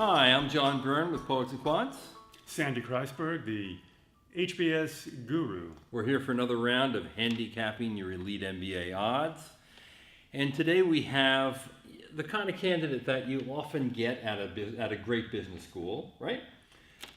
Hi, I'm John Byrne with Poets and Quants. Sandy Kreisberg, the HBS guru. We're here for another round of handicapping your elite MBA odds. And today we have the kind of candidate that you often get at a great business school, right?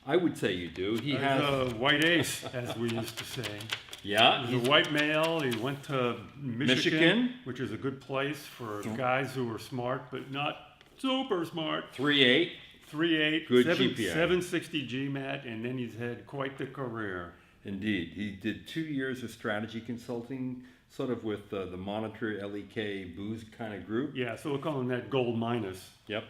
I would say you do. He has a white ace, as we used to say. Yeah. He's a white male. He went to Michigan, which is a good place for guys who are smart, but not super smart. 3.8. 3.8. Good GPA. 760 GMAT, and then he's had quite the career. Indeed. He did 2 years of strategy consulting, sort of with the Monitor, LEK, Booz kind of group. Yeah, so we'll call him that gold minus. Yep.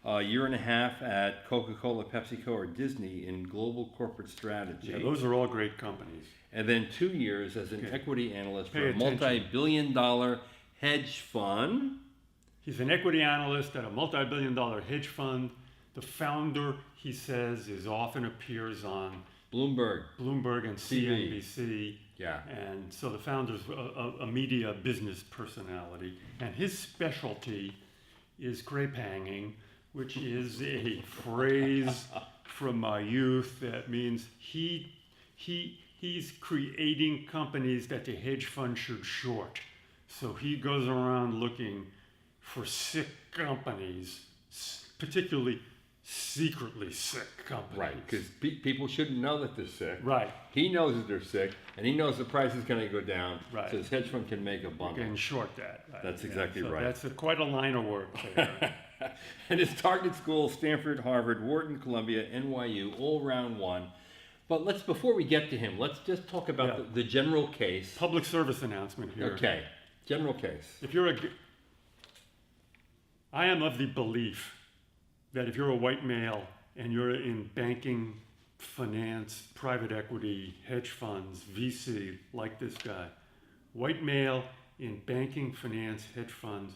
A year and a half at Coca-Cola, PepsiCo, or Disney in global corporate strategy. Yeah, those are all great companies. And then 2 years as an equity analyst for a attention. multi-billion-dollar hedge fund. He's an equity analyst at a multi-billion-dollar hedge fund. The founder, he says, often appears on Bloomberg and CNBC. Yeah. And so the founder's a media business personality. And his specialty is grape hanging, which is a phrase from my youth that means he's creating companies that the hedge fund should short. So he goes around looking for sick companies, particularly secretly sick companies. Right, because people shouldn't know that they're sick. Right. He knows that they're sick, and he knows the price is going to go down, right. So his hedge fund can make a bundle. You can short that. Right? That's exactly right. That's quite a line of work there. And his target schools, Stanford, Harvard, Wharton, Columbia, NYU, all round one. But before we get to him, let's just talk about the general case. Public service announcement here. Okay, general case. I am of the belief that if you're a white male and you're in banking, finance, private equity, hedge funds, VC, like this guy, white male in banking, finance, hedge funds,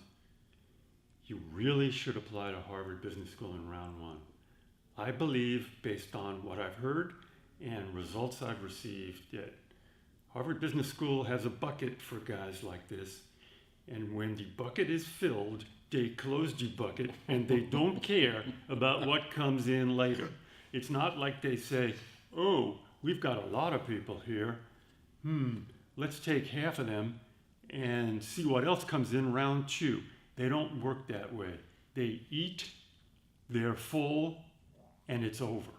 you really should apply to Harvard Business School in round one. I believe, based on what I've heard and results I've received, that Harvard Business School has a bucket for guys like this, and when the bucket is filled, they close the bucket and they don't care about what comes in later. It's not like they say, oh, we've got a lot of people here. Let's take half of them and see what else comes in round two. They don't work that way. They eat, they're full, and it's over.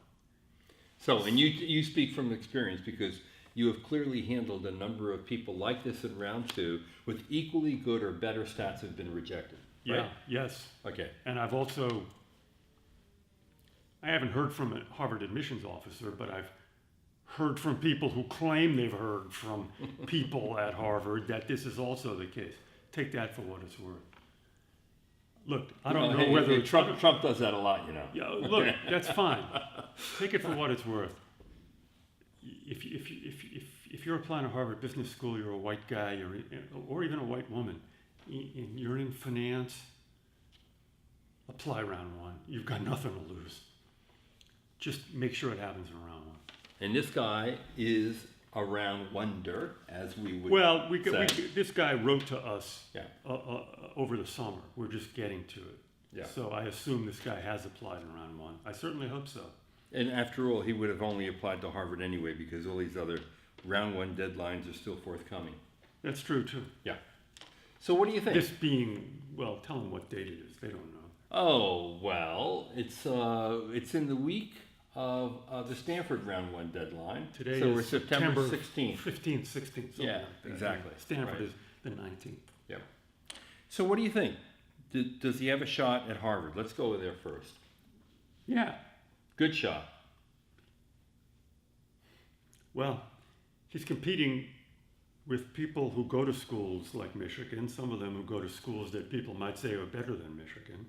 So, and you speak from experience because you have clearly handled a number of people like this in round two with equally good or better stats have been rejected. Right? Yeah, yes. Okay. And I haven't heard from a Harvard admissions officer, but I've heard from people who claim they've heard from people at Harvard that this is also the case. Take that for what it's worth. Look, I don't know whether Trump does that a lot, you know. Yeah, look, that's fine. Take it for what it's worth. If you're applying to Harvard Business School, you're a white guy, or even a white woman, and you're in finance, apply round one. You've got nothing to lose. Just make sure it happens in round one. And this guy is a round wonder, as we would say. This guy wrote to us over the summer. We're just getting to it. Yeah. So I assume this guy has applied in round one. I certainly hope so. And after all, he would have only applied to Harvard anyway because all these other round one deadlines are still forthcoming. That's true, too. Yeah. So what do you think? This being, tell them what date it is. They don't know. Oh, well, it's in the week of the Stanford round one deadline. Today so is we're September 16th. 15th, 16th. Yeah, like exactly. Stanford is the 19th. Yeah. So what do you think? Does he have a shot at Harvard? Let's go there first. Yeah. Good shot. Well, he's competing with people who go to schools like Michigan, some of them who go to schools that people might say are better than Michigan.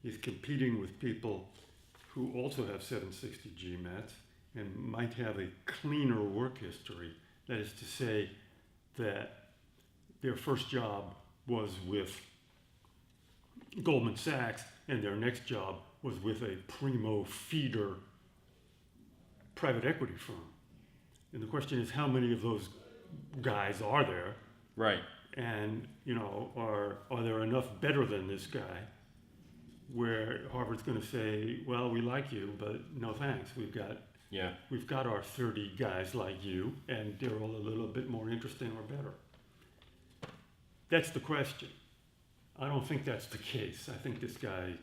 He's competing with people who also have 760 GMATs and might have a cleaner work history. That is to say that their first job was with Goldman Sachs and their next job was with a primo feeder private equity firm. And the question is, how many of those guys are there? Right. And, are there enough better than this guy where Harvard's going to say, well, we like you, but no thanks. Yeah. We've got our 30 guys like you, and they're all a little bit more interesting or better. That's the question. I don't think that's the case. I think this guy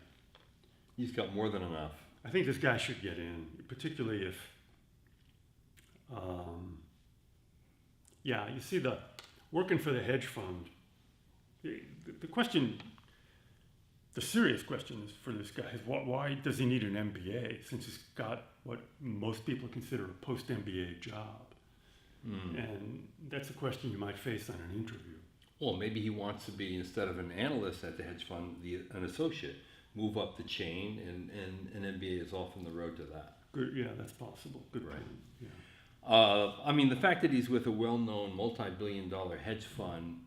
He's got more than enough. I think this guy should get in, particularly if, you see working for the hedge fund, the question, the serious question is for this guy is why does he need an MBA since he's got what most people consider a post-MBA job? And that's a question you might face on an interview. Well, maybe he wants to be, instead of an analyst at the hedge fund, an associate. Move up the chain, and an MBA is often the road to that. Good, yeah, that's possible. Good Right. point. Yeah. I mean, the fact that he's with a well-known multi-billion-dollar hedge fund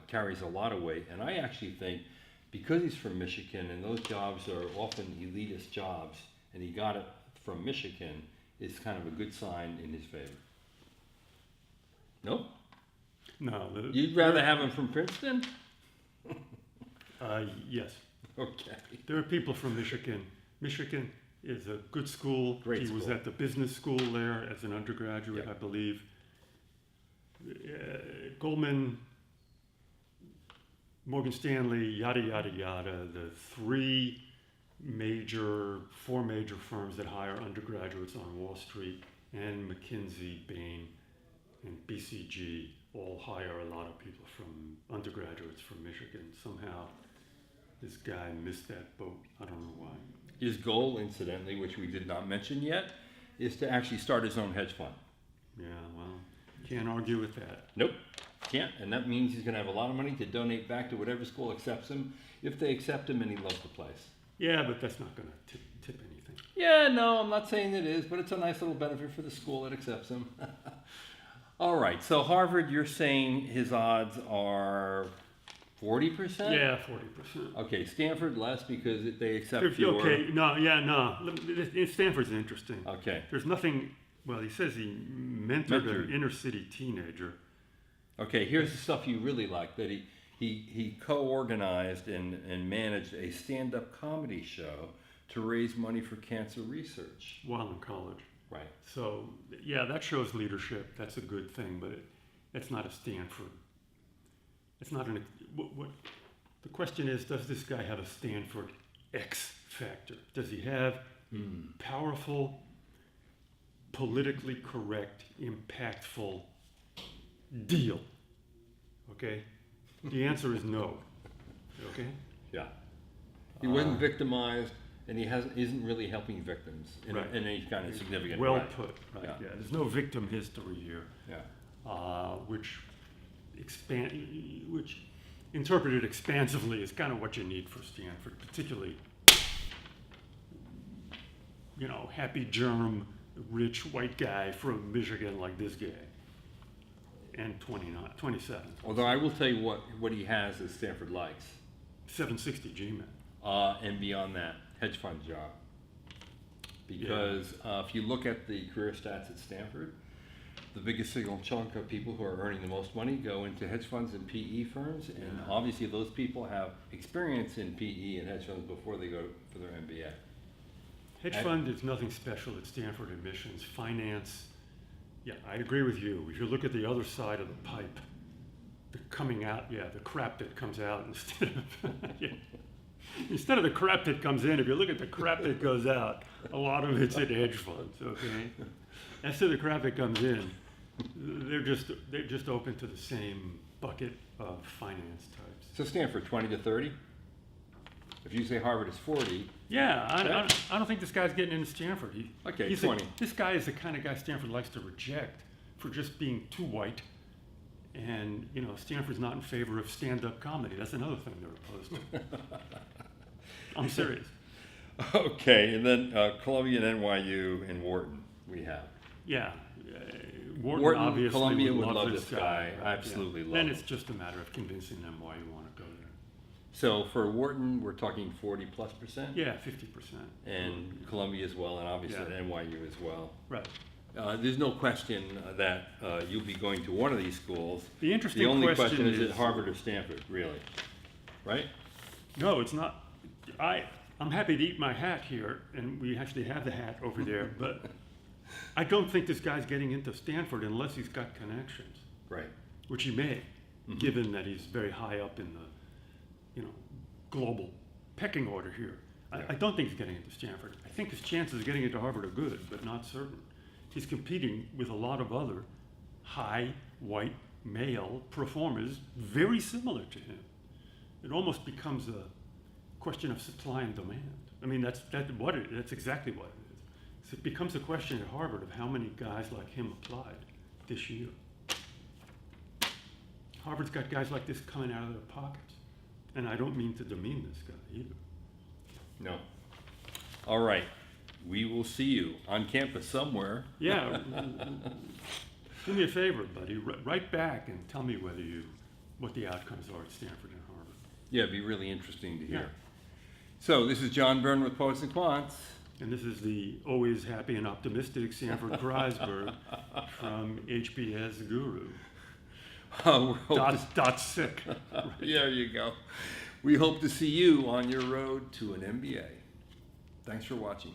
carries a lot of weight, and I actually think because he's from Michigan and those jobs are often elitist jobs, and he got it from Michigan, is kind of a good sign in his favor. Nope? No. You'd rather have him from Princeton? Yes. Okay. There are people from Michigan. Michigan is a good school. Great He was school. at the business school there as an undergraduate, Yep. I believe. Goldman, Morgan Stanley, yada, yada, yada, the four major firms that hire undergraduates on Wall Street, and McKinsey, Bain, and BCG all hire a lot of people from undergraduates from Michigan. Somehow this guy missed that boat. I don't know why. His goal, incidentally, which we did not mention yet, is to actually start his own hedge fund. Yeah, well, can't argue with that. Nope, can't. And that means he's going to have a lot of money to donate back to whatever school accepts him, if they accept him and he loves the place. Yeah, but that's not going to tip anything. Yeah, no, I'm not saying it is, but it's a nice little benefit for the school that accepts him. All right, so Harvard, you're saying his odds are 40%? Yeah, 40%. Okay, Stanford less because they accept Okay, no. Stanford's interesting. Okay. There's nothing, well, he says he mentored an inner city teenager. Okay, here's the stuff you really like, that he co-organized and managed a stand-up comedy show to raise money for cancer research. While in college. Right. So, yeah, that shows leadership. That's a good thing, but it's not a Stanford. It's not the question is, does this guy have a Stanford X factor? Does he have powerful, politically correct, impactful deal? Okay? The answer is no. Okay? Yeah. He wasn't victimized, and he isn't really helping victims in Right. any kind of significant Well way. put. Right. Yeah. Yeah. There's no victim history here. Yeah. Which interpreted expansively is kind of what you need for Stanford, particularly, happy germ, rich white guy from Michigan like this guy, and 27. Although I will tell you what he has that Stanford likes. 760 GMAT. And beyond that, hedge fund job. Because if you look at the career stats at Stanford, the biggest single chunk of people who are earning the most money go into hedge funds and PE firms, and obviously those people have experience in PE and hedge funds before they go for their MBA. Hedge fund is nothing special at Stanford admissions. Finance, yeah, I agree with you. If you look at the other side of the pipe, the coming out, the crap that comes out instead of the crap that comes in, if you look at the crap that goes out, a lot of it's in hedge funds, okay? As to the crap that comes in, they're just open to the same bucket of finance types. So Stanford, 20 to 30? If you say Harvard is 40. Yeah, I don't think this guy's getting into Stanford. He's 20. This guy is the kind of guy Stanford likes to reject for just being too white. And, Stanford's not in favor of stand-up comedy. That's another thing they're opposed to. I'm serious. Okay, and then Columbia and NYU and Wharton we have. Yeah. Wharton, obviously Columbia would love this guy. Right? Absolutely love Then him. it's just a matter of convincing them why you want to go there. So for Wharton, we're talking 40+%? Yeah, 50%. And Columbia as well, and obviously NYU as well. Right. There's no question that you'll be going to one of these schools. The interesting The only question question is it Harvard or Stanford, really? Right? No, it's not. I'm happy to eat my hat here, and we actually have the hat over there, but I don't think this guy's getting into Stanford unless he's got connections, Right. which he may, given that he's very high up in the, global pecking order here. I don't think he's getting into Stanford. I think his chances of getting into Harvard are good, but not certain. He's competing with a lot of other high white male performers very similar to him. It almost becomes a question of supply and demand. I mean, that's exactly what it is. So it becomes a question at Harvard of how many guys like him applied this year. Harvard's got guys like this coming out of their pockets. And I don't mean to demean this guy either. No. All right. We will see you on campus somewhere. Yeah. Do me a favor, buddy. Write back and tell me what the outcomes are at Stanford and Harvard. Yeah, it'd be really interesting to hear. Yeah. So this is John Byrne with Poets and Quants. And this is the always happy and optimistic Sanford Kreisberg from HBS Guru. Dot sick. Right. There you go. We hope to see you on your road to an MBA. Thanks for watching.